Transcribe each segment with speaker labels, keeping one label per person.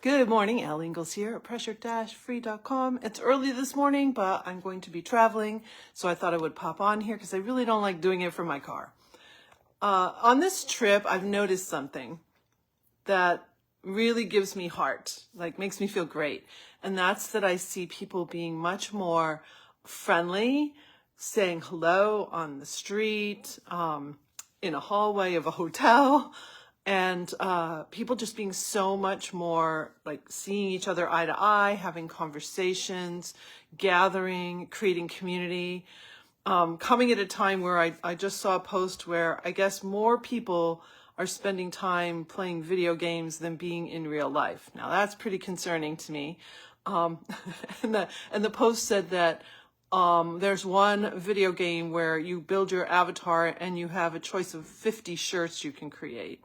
Speaker 1: Good morning, Al Ingalls here at pressure-free.com. It's early this morning, but I'm going to be traveling, so I thought I would pop on here because I really don't like doing it from my car. On this trip, I've noticed something that really gives me heart, like makes me feel great. And that's that I see people being much more friendly, saying hello on the street, in a hallway of a hotel, and people just being so much more like seeing each other eye to eye, having conversations, gathering, creating community. Coming at a time where I just saw a post where I guess more people are spending time playing video games than being in real life. Now that's pretty concerning to me. And the post said that there's one video game where you build your avatar and you have a choice of 50 shirts you can create,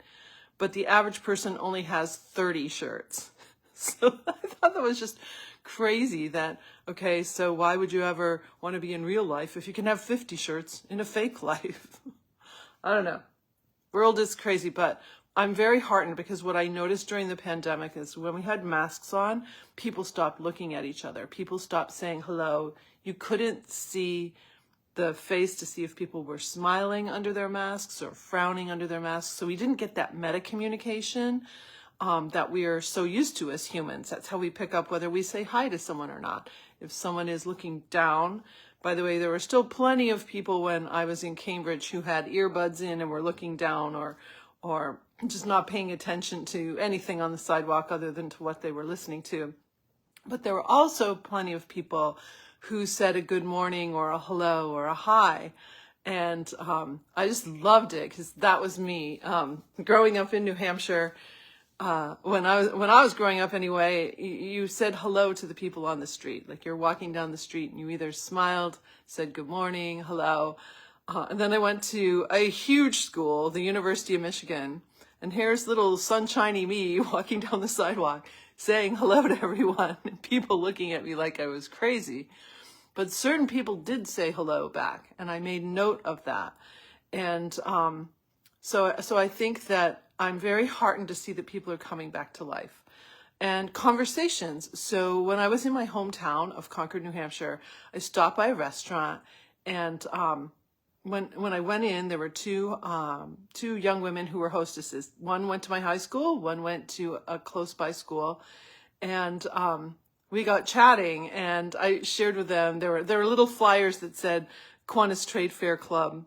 Speaker 1: but the average person only has 30 shirts. So I thought that was just crazy that, okay, so why would you ever want to be in real life if you can have 50 shirts in a fake life? I don't know. World is crazy, but I'm very heartened because what I noticed during the pandemic is when we had masks on, people stopped looking at each other. People stopped saying hello. You couldn't see the face to see if people were smiling under their masks or frowning under their masks. So we didn't get that meta communication that we are so used to as humans. That's how we pick up whether we say hi to someone or not. If someone is looking down, by the way, there were still plenty of people when I was in Cambridge who had earbuds in and were looking down or just not paying attention to anything on the sidewalk other than to what they were listening to. But there were also plenty of people who said a good morning or a hello or a hi. And I just loved it because that was me. Growing up in New Hampshire, when I was growing up anyway, you said hello to the people on the street. Like you're walking down the street and you either smiled, said good morning, hello. And then I went to a huge school, the University of Michigan. And here's little sunshiny me walking down the sidewalk saying hello to everyone and people looking at me like I was crazy. But certain people did say hello back, and I made note of that. And so I think that I'm very heartened to see that people are coming back to life. And conversations. So when I was in my hometown of Concord, New Hampshire, I stopped by a restaurant, and when I went in, there were two young women who were hostesses. One went to my high school, one went to a close by school, and we got chatting, and I shared with them. There were little flyers that said Kiwanis Trade Fair Club,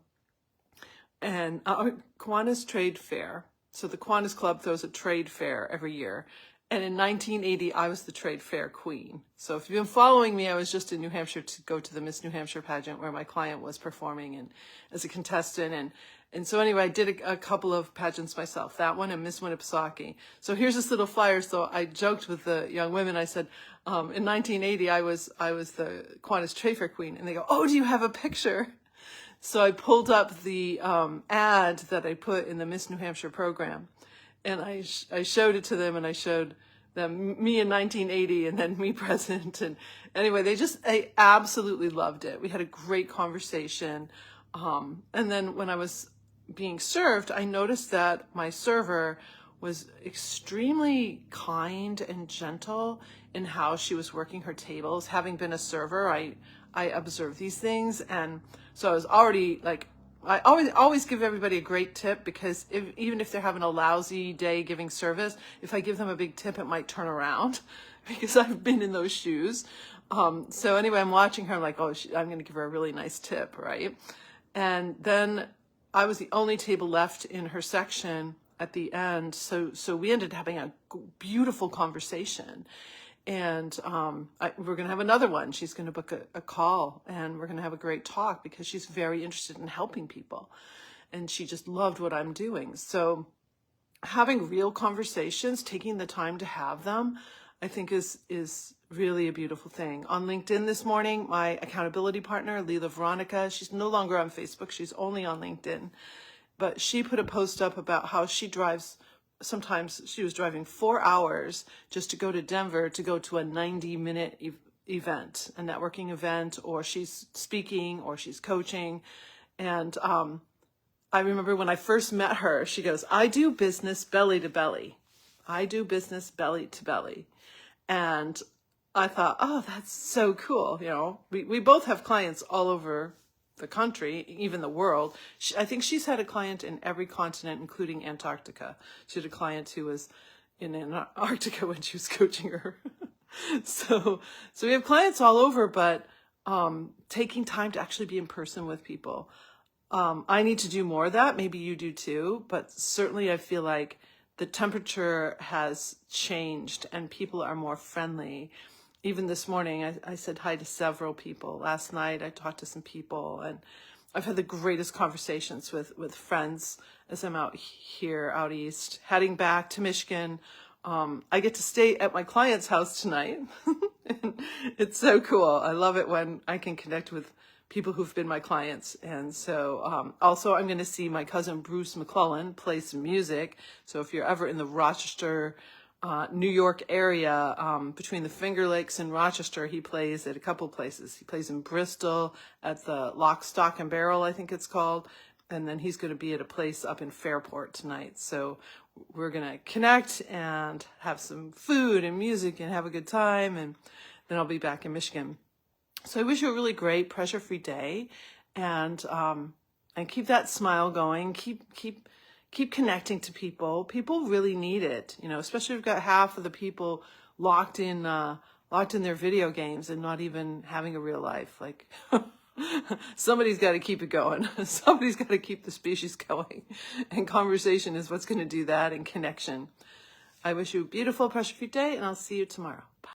Speaker 1: and Kiwanis Trade Fair. So the Kiwanis Club throws a trade fair every year. And in 1980, I was the trade fair queen. So if you've been following me, I was just in New Hampshire to go to the Miss New Hampshire pageant where my client was performing and as a contestant. And so anyway, I did a couple of pageants myself, that one and Miss Winnipesaukee. So here's this little flyer. So I joked with the young women. I said, in 1980, I was the Kiwanis Trade Fair queen. And they go, oh, do you have a picture? So I pulled up the ad that I put in the Miss New Hampshire program. And I showed it to them, and I showed them me in 1980 and then me present. And anyway, they absolutely loved it. We had a great conversation. And then when I was being served, I noticed that my server was extremely kind and gentle in how she was working her tables. Having been a server, I observed these things. And so I was already like, I always give everybody a great tip, because even if they're having a lousy day giving service, if I give them a big tip, it might turn around because I've been in those shoes. So anyway, I'm watching her. I'm like, oh, I'm going to give her a really nice tip, right? And then I was the only table left in her section at the end. So we ended up having a beautiful conversation. And we're going to have another one. She's going to book a call, and we're going to have a great talk because she's very interested in helping people. And she just loved what I'm doing. So having real conversations, taking the time to have them, I think is really a beautiful thing. On LinkedIn this morning, my accountability partner, Leela Veronica, she's no longer on Facebook. She's only on LinkedIn. But she put a post up about how she drives. Sometimes she was driving 4 hours just to go to Denver to go to a 90-minute event, a networking event, or she's speaking or she's coaching. And I remember when I first met her, she goes, I do business belly to belly. I do business belly to belly. And I thought, oh, that's so cool. You know, we both have clients all over the country, even the world. I think she's had a client in every continent, including Antarctica. She had a client who was in Antarctica when she was coaching her. So we have clients all over, but taking time to actually be in person with people. I need to do more of that. Maybe you do too, but certainly I feel like the temperature has changed and people are more friendly. Even this morning, I said hi to several people. Last night, I talked to some people, and I've had the greatest conversations with friends as I'm out here, out east, heading back to Michigan. I get to stay at my client's house tonight. It's so cool. I love it when I can connect with people who've been my clients. And so also I'm going to see my cousin Bruce McClellan play some music. So if you're ever in the Rochester, New York area, between the Finger Lakes and Rochester, he plays at a couple places. He plays in Bristol at the Lock, Stock and Barrel, I think it's called. And then he's going to be at a place up in Fairport tonight. So we're going to connect and have some food and music and have a good time. And then I'll be back in Michigan. So I wish you a really great pressure-free day, and keep that smile going. Keep connecting to people. People really need it, you know. Especially if you've got half of the people locked in their video games and not even having a real life. Like somebody's got to keep it going. Somebody's got to keep the species going, and conversation is what's going to do that, and connection. I wish you a beautiful pressure-free day, and I'll see you tomorrow. Bye.